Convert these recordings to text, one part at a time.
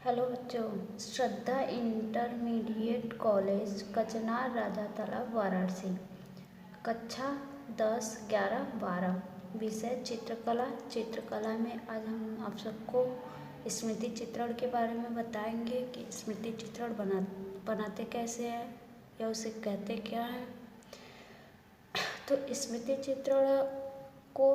Hello बच्चों। श्रद्धा intermediate college कचनार राजा तालाब वाराणसी। कक्षा 10, 11, 12। विषय चित्रकला। चित्रकला में आज हम आप सबको स्मृति चित्रण के बारे में बताएंगे कि स्मृति चित्रण बनाते कैसे हैं या उसे कहते क्या है। तो स्मृति चित्रण को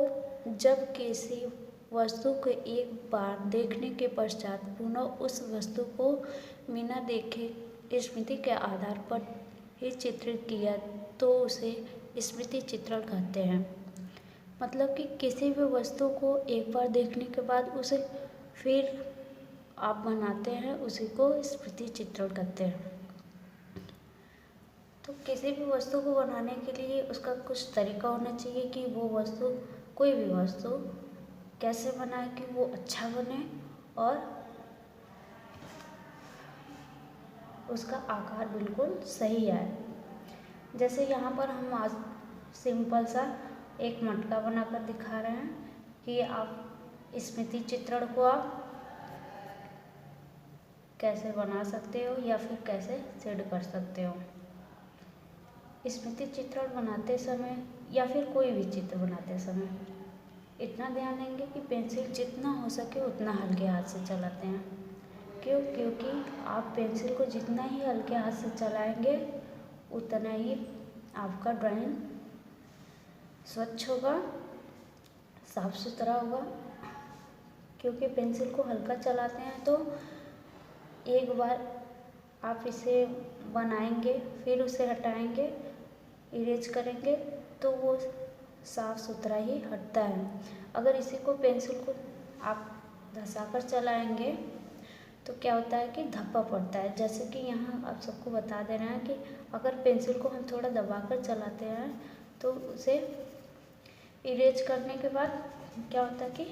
जब किसी वस्तु को एक बार देखने के पश्चात पुनः उस वस्तु को बिना देखे स्मृति के आधार पर ही चित्रित किया तो उसे स्मृति चित्रण कहते हैं। मतलब कि किसी भी वस्तु को एक बार देखने के बाद उसे फिर आप बनाते हैं, उसी को स्मृति चित्रण कहते हैं। तो किसी भी वस्तु को बनाने के लिए उसका कुछ तरीका होना चाहिए कि वो वस्तु, कोई भी वस्तु कैसे बनाए कि वो अच्छा बने और उसका आकार बिल्कुल सही आए। जैसे यहाँ पर हम आज सिंपल सा एक मटका बनाकर दिखा रहे हैं कि आप स्मृति चित्रण को आप कैसे बना सकते हो या फिर कैसे सेट कर सकते हो। स्मृति चित्रण बनाते समय या फिर कोई भी चित्र बनाते समय इतना ध्यान देंगे कि पेंसिल जितना हो सके उतना हल्के हाथ से चलाते हैं। क्यों? क्योंकि आप पेंसिल को जितना ही हल्के हाथ से चलाएंगे उतना ही आपका ड्राइंग स्वच्छ होगा, साफ सुथरा होगा। क्योंकि पेंसिल को हल्का चलाते हैं तो एक बार आप इसे बनाएंगे, फिर उसे हटाएंगे, इरेज करेंगे तो वो साफ सुथरा ही हटता है। अगर इसी को पेंसिल को आप धंसाकर चलाएंगे तो क्या होता है कि धब्बा पड़ता है। जैसे कि यहाँ आप सबको बता दे रहे हैं कि अगर पेंसिल को हम थोड़ा दबाकर चलाते हैं तो उसे इरेज करने के बाद क्या होता है कि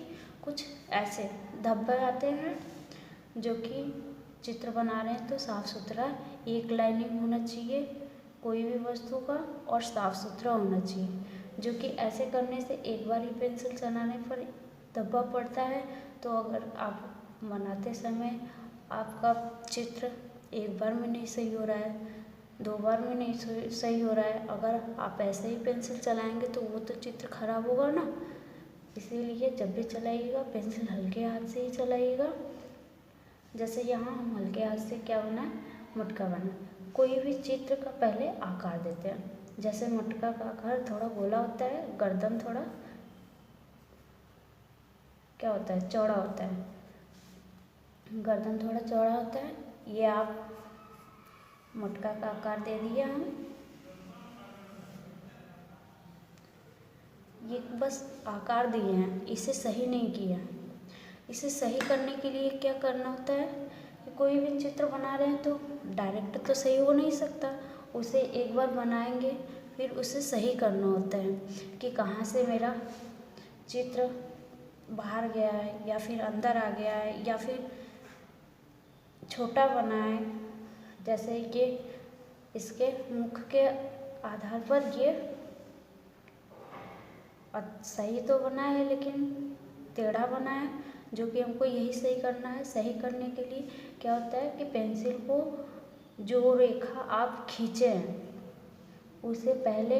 कुछ ऐसे धब्बे आते हैं, जो कि चित्र बना रहे हैं तो साफ सुथरा एक लाइनिंग होना चाहिए कोई भी वस्तु का और साफ सुथरा होना चाहिए। जो कि ऐसे करने से एक बार ही पेंसिल चलाने पर धब्बा पड़ता है। तो अगर आप बनाते समय आपका चित्र एक बार में नहीं सही हो रहा है, दो बार में नहीं सही हो रहा है, अगर आप ऐसे ही पेंसिल चलाएंगे तो वो तो चित्र खराब होगा ना। इसीलिए जब भी चलाइएगा पेंसिल हल्के हाथ से ही चलाइएगा। जैसे यहाँ हम हल्के हाथ से क्या बना, मटका बना। कोई भी चित्र का पहले आकार देते हैं। जैसे मटका का आकार थोड़ा गोला होता है, गर्दन थोड़ा क्या होता है, चौड़ा होता है, गर्दन थोड़ा चौड़ा होता है। ये आप मटका का आकार दे दिया हम, ये बस आकार दिए हैं, इसे सही नहीं किया। इसे सही करने के लिए क्या करना होता है कि कोई भी चित्र बना रहे हैं तो डायरेक्ट तो सही हो नहीं सकता, उसे एक बार बनाएंगे फिर उसे सही करना होता है कि कहाँ से मेरा चित्र बाहर गया है या फिर अंदर आ गया है या फिर छोटा बना है। जैसे ये इसके मुख के आधार पर ये सही तो बना है लेकिन टेढ़ा बना है, जो कि हमको यही सही करना है। सही करने के लिए क्या होता है कि पेंसिल को जो रेखा आप खींचे हैं उसे पहले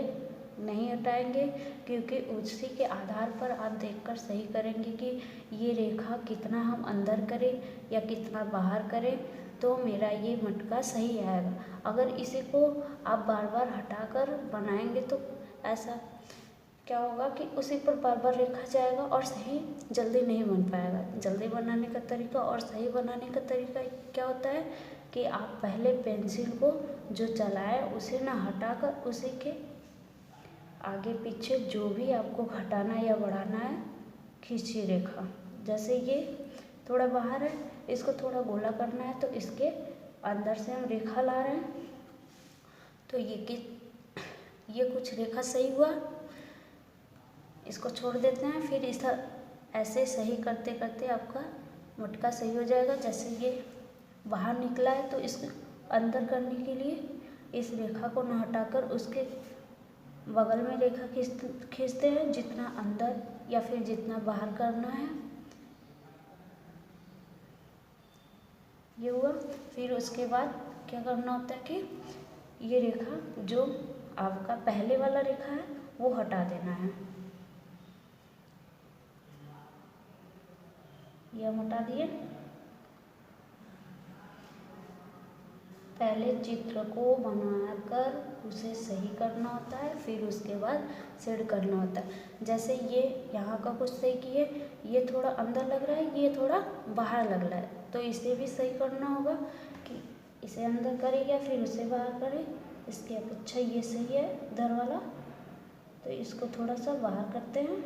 नहीं हटाएंगे, क्योंकि उसी के आधार पर आप देखकर सही करेंगे कि ये रेखा कितना हम अंदर करें या कितना बाहर करें तो मेरा ये मटका सही आएगा। अगर इसी को आप बार बार हटाकर बनाएंगे तो ऐसा क्या होगा कि उसी पर बार बार रेखा जाएगा और सही जल्दी नहीं बन पाएगा। जल्दी बनाने का तरीका और सही बनाने का तरीका क्या होता है कि आप पहले पेंसिल को जो चलाए उसे ना हटाकर उसी के आगे पीछे जो भी आपको घटाना या बढ़ाना है खींचिए रेखा। जैसे ये थोड़ा बाहर है, इसको थोड़ा गोला करना है तो इसके अंदर से हम रेखा ला रहे हैं तो ये कुछ रेखा सही हुआ, इसको छोड़ देते हैं। फिर इस ऐसे सही करते करते आपका मटका सही हो जाएगा। जैसे ये बाहर निकला है तो इसको अंदर करने के लिए इस रेखा को न हटाकर उसके बगल में रेखा खींचते हैं, जितना अंदर या फिर जितना बाहर करना है। ये हुआ। फिर उसके बाद क्या करना होता है कि ये रेखा जो आपका पहले वाला रेखा है वो हटा देना है। ये हम हटा दिए। पहले चित्र को बनाकर उसे सही करना होता है, फिर उसके बाद शेड करना होता है। जैसे ये यहाँ का कुछ सही किए, ये थोड़ा अंदर लग रहा है, ये थोड़ा बाहर लग रहा है, तो इसे भी सही करना होगा कि इसे अंदर करें या फिर उसे बाहर करें। इसके अपेक्षा ये सही है इधर वाला, तो इसको थोड़ा सा बाहर करते हैं,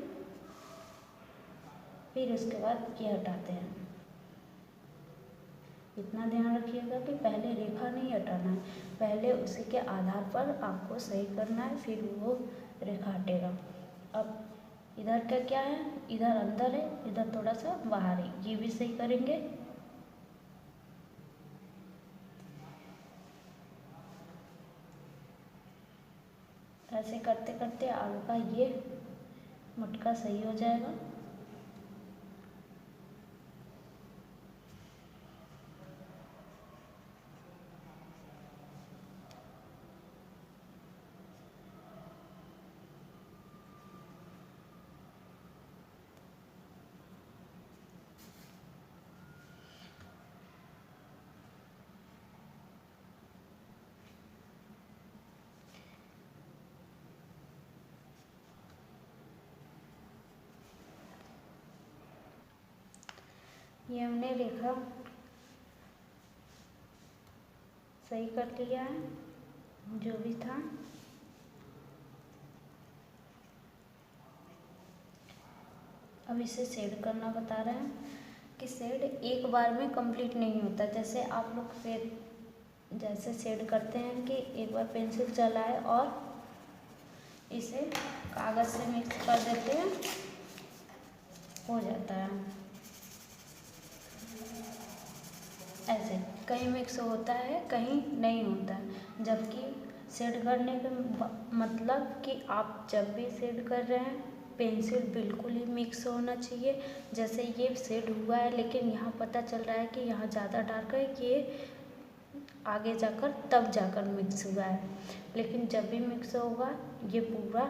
फिर उसके बाद ये हटाते हैं। इतना ध्यान रखिएगा कि पहले रेखा नहीं हटाना है, पहले उसी के आधार पर आपको सही करना है, फिर वो रेखा हटेगा। अब इधर का क्या है, इधर अंदर है, इधर थोड़ा सा बाहर है, ये भी सही करेंगे। ऐसे करते करते आपका ये मटका सही हो जाएगा। ये हमने रेखा सही कर लिया है, जो भी था। अब इसे शेड करना बता रहे हैं कि शेड एक बार में कंप्लीट नहीं होता। जैसे आप लोग जैसे शेड करते हैं कि एक बार पेंसिल चलाए और इसे कागज़ से मिक्स कर देते हैं, हो जाता है। ऐसे कहीं मिक्स होता है, कहीं नहीं होता है। जबकि शेड करने का मतलब कि आप जब भी शेड कर रहे हैं, पेंसिल बिल्कुल ही मिक्स होना चाहिए। जैसे ये शेड हुआ है, लेकिन यहाँ पता चल रहा है कि यहाँ ज़्यादा डार्क है, ये आगे जाकर तब जाकर मिक्स हुआ है। लेकिन जब भी मिक्स होगा, ये पूरा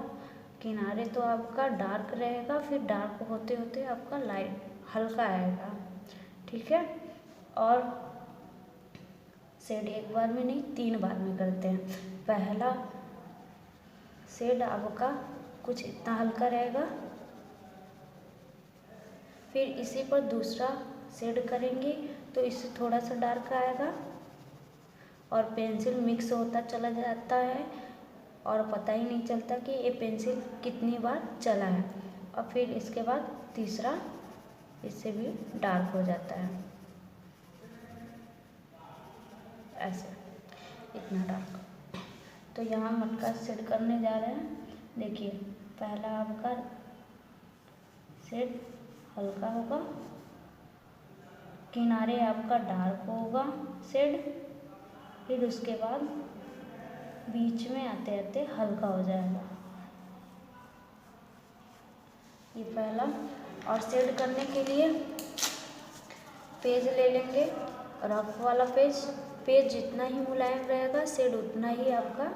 किनारे तो आपका डार्क रहेगा, फिर डार्क होते होते आपका लाइट हल्का आएगा। ठीक है। और शेड एक बार में नहीं, 3 बार में करते हैं। पहला शेड आपका कुछ इतना हल्का रहेगा, फिर इसी पर दूसरा शेड करेंगे तो इससे थोड़ा सा डार्क आएगा और पेंसिल मिक्स होता चला जाता है और पता ही नहीं चलता कि ये पेंसिल कितनी बार चला है। और फिर इसके बाद तीसरा, इससे भी डार्क हो जाता है। ऐसे इतना डार्क। तो यहाँ मटका शेड करने जा रहे हैं। देखिए, पहला आपका शेड हल्का होगा, किनारे आपका डार्क होगा शेड, फिर उसके बाद बीच में आते आते हल्का हो जाएगा। ये पहला। और शेड करने के लिए पेज ले लेंगे, रफ वाला पेज। पेज जितना ही मुलायम रहेगा, शेड उतना ही आपका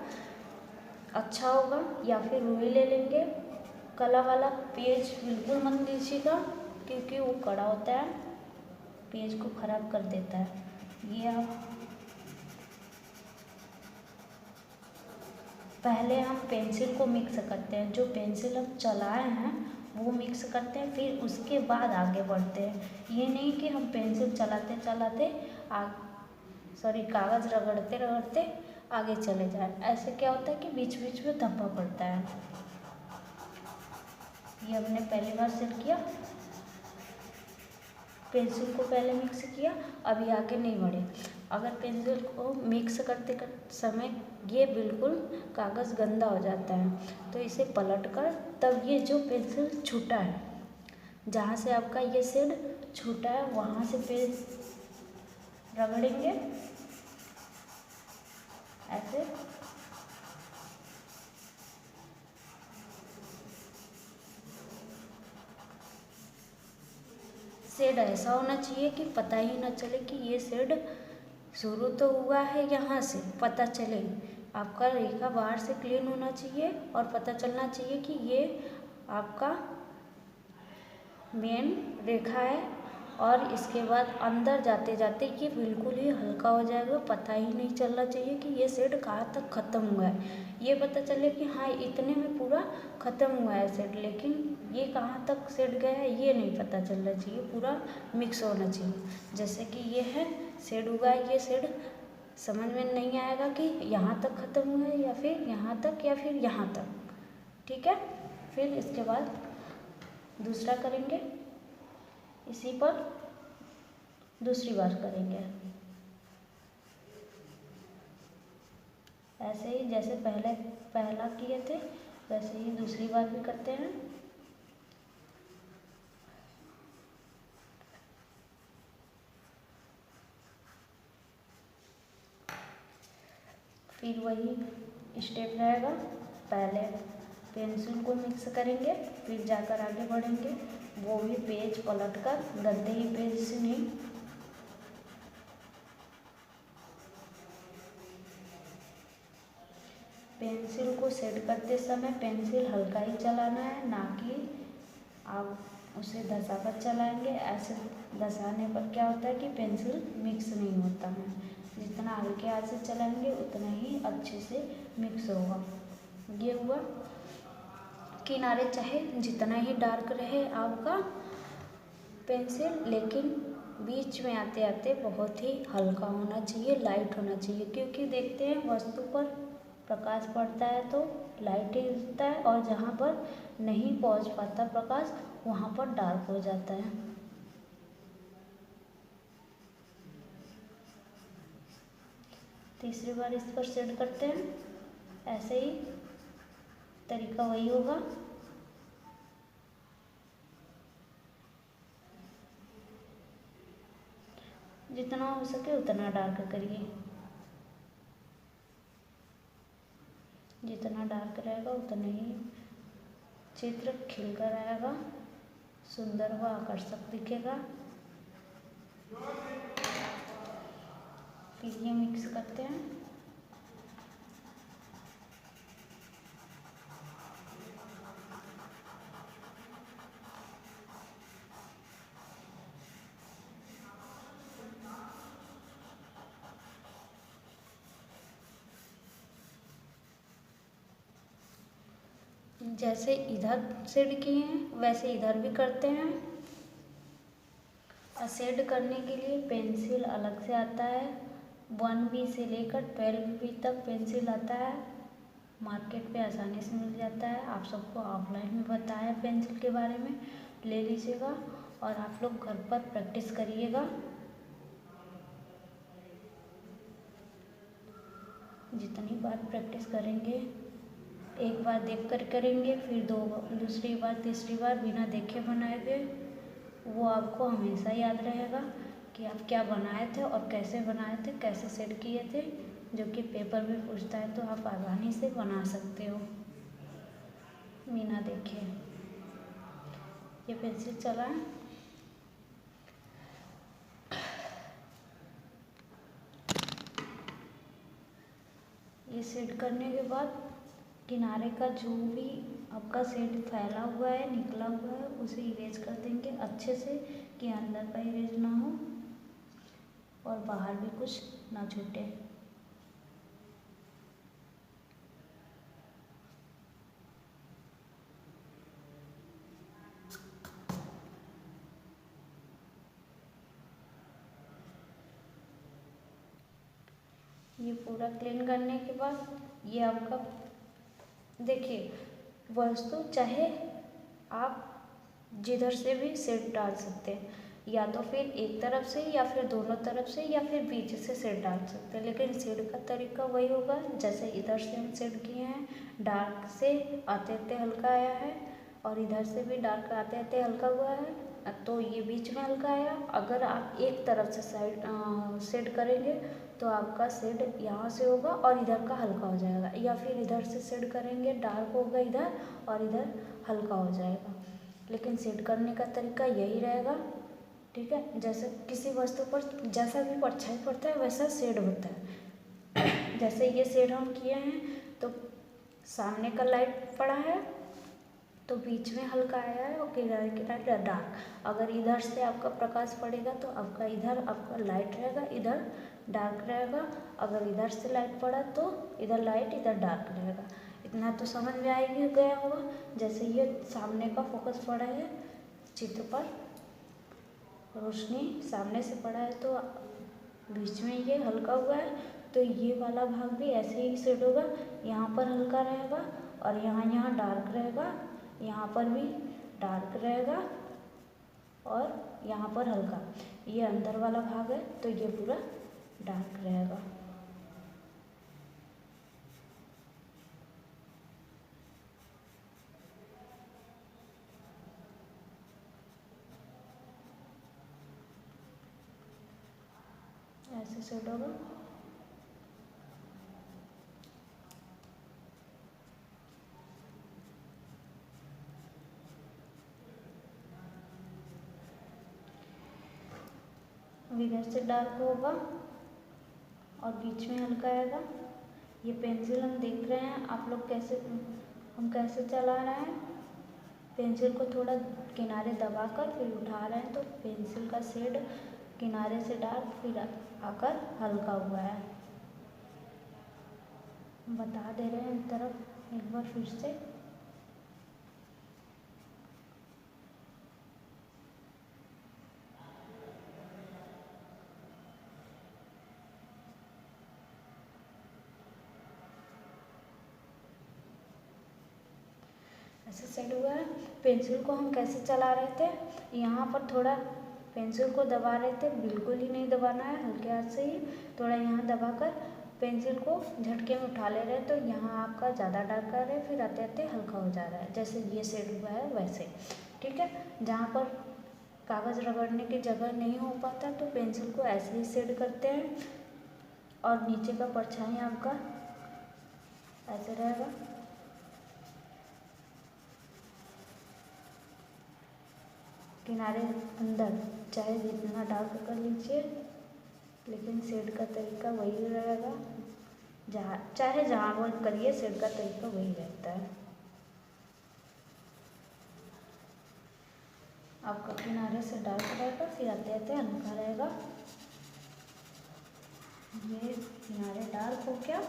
अच्छा होगा। या फिर रुई ले लेंगे। कला वाला पेज बिल्कुल मत लीजिएगा, क्योंकि वो कड़ा होता है, पेज को ख़राब कर देता है। ये आप पहले हम पेंसिल को मिक्स करते हैं, जो पेंसिल हम चलाए हैं वो मिक्स करते हैं, फिर उसके बाद आगे बढ़ते हैं। ये नहीं कि हम पेंसिल चलाते चलाते कागज़ रगड़ते रगड़ते आगे चले जाए। ऐसे क्या होता है कि बीच बीच में धब्बा पड़ता है। ये हमने पहली बार सेट किया, पेंसिल को पहले मिक्स किया, अभी आगे नहीं बढ़े। अगर पेंसिल को मिक्स करते समय ये बिल्कुल कागज़ गंदा हो जाता है, तो इसे पलटकर तब ये जो पेंसिल छूटा है, जहाँ से आपका ये शेड छूटा है, वहाँ से पेज रगड़ेंगे ऐसे। शेड ऐसा होना चाहिए कि पता ही न चले कि ये शेड शुरू तो हुआ है यहाँ से, पता चले। आपका रेखा बाहर से क्लीन होना चाहिए और पता चलना चाहिए कि ये आपका मेन रेखा है। और इसके बाद अंदर जाते जाते ये बिल्कुल ही हल्का हो जाएगा, पता ही नहीं चलना चाहिए कि ये शेड कहाँ तक ख़त्म हुआ है। ये पता चले कि हाँ इतने में पूरा ख़त्म हुआ है शेड, लेकिन ये कहाँ तक शेड गया है ये नहीं पता चलना चाहिए, पूरा मिक्स होना चाहिए। जैसे कि ये है शेड हुआ है, ये शेड समझ में नहीं आएगा कि यहाँ तक ख़त्म हुआ है या फिर यहाँ तक या फिर यहाँ तक। ठीक है, फिर इसके बाद दूसरा करेंगे, इसी पर दूसरी बार करेंगे। ऐसे ही जैसे पहला किए थे वैसे ही दूसरी बार भी करते हैं। फिर वही स्टेप रहेगा, पहले पेंसिल को मिक्स करेंगे, फिर जाकर आगे बढ़ेंगे, वो भी पेज पलटकर, गंदे ही पेज से नहीं। पेंसिल को सेट करते समय पेंसिल हल्का ही चलाना है, ना कि आप उसे धंसाकर चलाएंगे। ऐसे धंसाने पर क्या होता है कि पेंसिल मिक्स नहीं होता है। जितना हल्के हाथ से चलाएंगे उतना ही अच्छे से मिक्स होगा। ये हुआ। किनारे चाहे जितना ही डार्क रहे आपका पेंसिल, लेकिन बीच में आते आते बहुत ही हल्का होना चाहिए, लाइट होना चाहिए। क्योंकि देखते हैं वस्तु पर प्रकाश पड़ता है तो लाइट ही दिखता है, और जहाँ पर नहीं पहुँच पाता प्रकाश वहाँ पर डार्क हो जाता है। तीसरी बार इस पर सेट करते हैं, ऐसे ही तरीका वही होगा। जितना हो सके उतना डार्क करिए, जितना डार्क रहेगा उतना ही चित्र खिलकर आएगा, सुंदर व आकर्षक दिखेगा। फिर ये मिक्स करते हैं। जैसे इधर शेड किए हैं वैसे इधर भी करते हैं। और शेड करने के लिए पेंसिल अलग से आता है, 1B से लेकर 12B तक पेंसिल आता है, मार्केट पे आसानी से मिल जाता है। आप सबको ऑफलाइन में बताया पेंसिल के बारे में, ले लीजिएगा और आप लोग घर पर प्रैक्टिस करिएगा। जितनी बार प्रैक्टिस करेंगे, एक बार देख कर करेंगे, फिर दूसरी बार तीसरी बार बिना देखे बनाएंगे, वो आपको हमेशा याद रहेगा कि आप क्या बनाए थे और कैसे बनाए थे, कैसे सेट किए थे, जो कि पेपर में पूछता है तो आप आसानी से बना सकते हो बिना देखे। ये पेंसिल चलाएं। ये सेट करने के बाद किनारे का जो भी आपका शेड फैला हुआ है, निकला हुआ है, उसे इरेज कर देंगे अच्छे से कि अंदर का इरेज ना हो और बाहर भी कुछ ना छूटे। ये पूरा क्लीन करने के बाद ये आपका देखिए, वस्तु चाहे आप जिधर से भी सेट डाल सकते हैं, या तो फिर एक तरफ से या फिर दोनों तरफ से या फिर बीच से सेट डाल सकते हैं, लेकिन सेट का तरीका वही होगा जैसे इधर से हम सेट किए हैं, डार्क से आते आते हल्का आया है और इधर से भी डार्क आते आते हल्का हुआ है, तो ये बीच में हल्का आया। अगर आप एक तरफ से साइड सेट करेंगे तो आपका शेड यहाँ से होगा और इधर का हल्का हो जाएगा, या फिर इधर से शेड करेंगे डार्क होगा इधर और इधर हल्का हो जाएगा। लेकिन शेड करने का तरीका यही रहेगा। ठीक है। जैसे किसी वस्तु पर जैसा भी परछाई पड़ता है वैसा शेड होता है। जैसे ये शेड हम किए हैं तो सामने का लाइट पड़ा है तो बीच में हल्का आया है और किनारे किनारे डार्क। अगर इधर से आपका प्रकाश पड़ेगा तो आपका इधर आपका लाइट रहेगा, इधर डार्क रहेगा। अगर इधर से लाइट पड़ा तो इधर लाइट इधर डार्क रहेगा। इतना तो समझ में आ ही गया होगा। जैसे ये सामने का फोकस पड़ा है चित्र पर, रोशनी सामने से पड़ा है तो बीच में ये हल्का हुआ है, तो ये वाला भाग भी ऐसे ही सेट होगा। यहाँ पर हल्का रहेगा और यहाँ डार्क रहेगा, यहाँ पर भी डार्क रहेगा और यहाँ पर हल्का। ये अंदर वाला भाग है तो ये पूरा डार्क रहेगा। ऐसे सेट होगा। इधर से डार्क होगा और बीच में हल्का आएगा। ये पेंसिल हम देख रहे हैं, आप लोग कैसे चला रहे हैं। पेंसिल को थोड़ा किनारे दबाकर फिर उठा रहे हैं तो पेंसिल का शेड किनारे से डार्क फिर आकर हल्का हुआ है। बता दे रहे हैं इस तरफ एक बार फिर से। ऐसे सेट हुआ है। पेंसिल को हम कैसे चला रहे थे, यहाँ पर थोड़ा पेंसिल को दबा रहे थे, बिल्कुल ही नहीं दबाना है, हल्के हाथ से ही थोड़ा यहाँ दबाकर पेंसिल को झटके में उठा ले रहे हैं तो यहाँ आपका ज़्यादा डार्क कर रहे हैं, फिर आते आते हल्का हो जा रहा है। जैसे ये सेट हुआ है वैसे, ठीक है। जहाँ पर कागज़ रगड़ने की जगह नहीं हो पाता तो पेंसिल को ऐसे ही सेट करते हैं और नीचे का परछाई आपका ऐसे रहेगा। किनारे अंदर चाहे जितना डार्क कर लीजिए लेकिन शेड का तरीका वही रहेगा। जहाँ वो करिए शेड का तरीका वही रहता है। आपका किनारे से डार्क रहेगा फिर आते आते हल्का रहेगा। ये किनारे डार्क हो गया,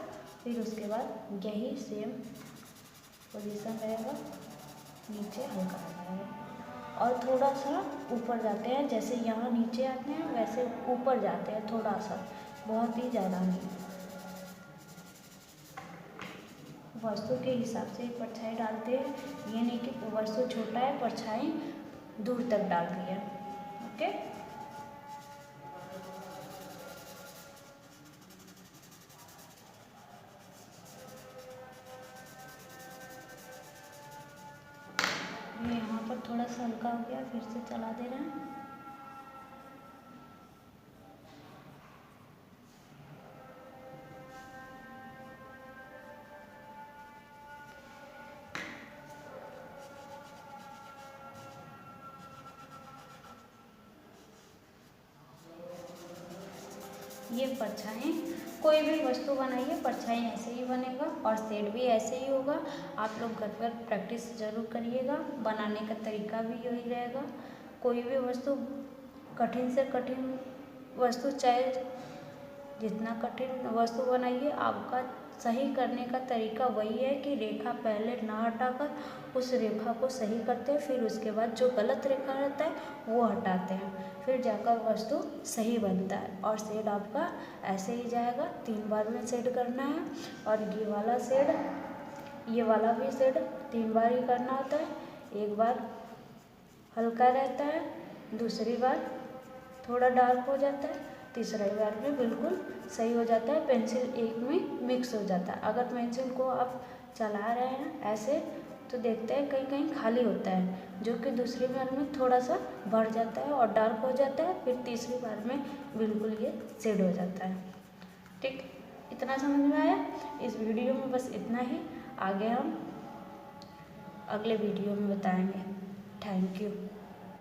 फिर उसके बाद यही सेम पोजीशन रहेगा, नीचे हल्का रहेगा। और थोड़ा सा ऊपर जाते हैं, जैसे यहाँ नीचे आते हैं वैसे ऊपर जाते हैं थोड़ा सा, बहुत ही ज़्यादा नहीं। वस्तु के हिसाब से परछाई डालते हैं, ये नहीं कि वस्तु छोटा है परछाई दूर तक डाल दी है। ओके, ये यहाँ पर थोड़ा सा हल्का हो गया, फिर से चला दे रहे हैं। ये परछाई, कोई भी वस्तु बनाइए परछाई ऐसे ही बनेगा और शेड भी ऐसे ही होगा। आप लोग घर पर प्रैक्टिस ज़रूर करिएगा, बनाने का तरीका भी यही रहेगा। कोई भी वस्तु कठिन से कठिन वस्तु, चाहे जितना कठिन वस्तु बनाइए, आपका सही करने का तरीका वही है कि रेखा पहले ना हटाकर उस रेखा को सही करते हैं, फिर उसके बाद जो गलत रेखा रहता है वो हटाते हैं, फिर जाकर वस्तु सही बनता है। और शेड आपका ऐसे ही जाएगा, 3 बार में शेड करना है। और ये वाला शेड, ये वाला भी शेड 3 बार ही करना होता है। एक बार हल्का रहता है, दूसरी बार थोड़ा डार्क हो जाता है, तीसरी बार में बिल्कुल सही हो जाता है, पेंसिल एक में मिक्स हो जाता है। अगर पेंसिल को आप चला रहे हैं ऐसे तो देखते हैं कहीं कहीं खाली होता है, जो कि दूसरी बार में थोड़ा सा बढ़ जाता है और डार्क हो जाता है, फिर तीसरी बार में बिल्कुल ये शेड हो जाता है। ठीक, इतना समझ में आया? इस वीडियो में बस इतना ही, आगे हम अगले वीडियो में बताएंगे। Thank you.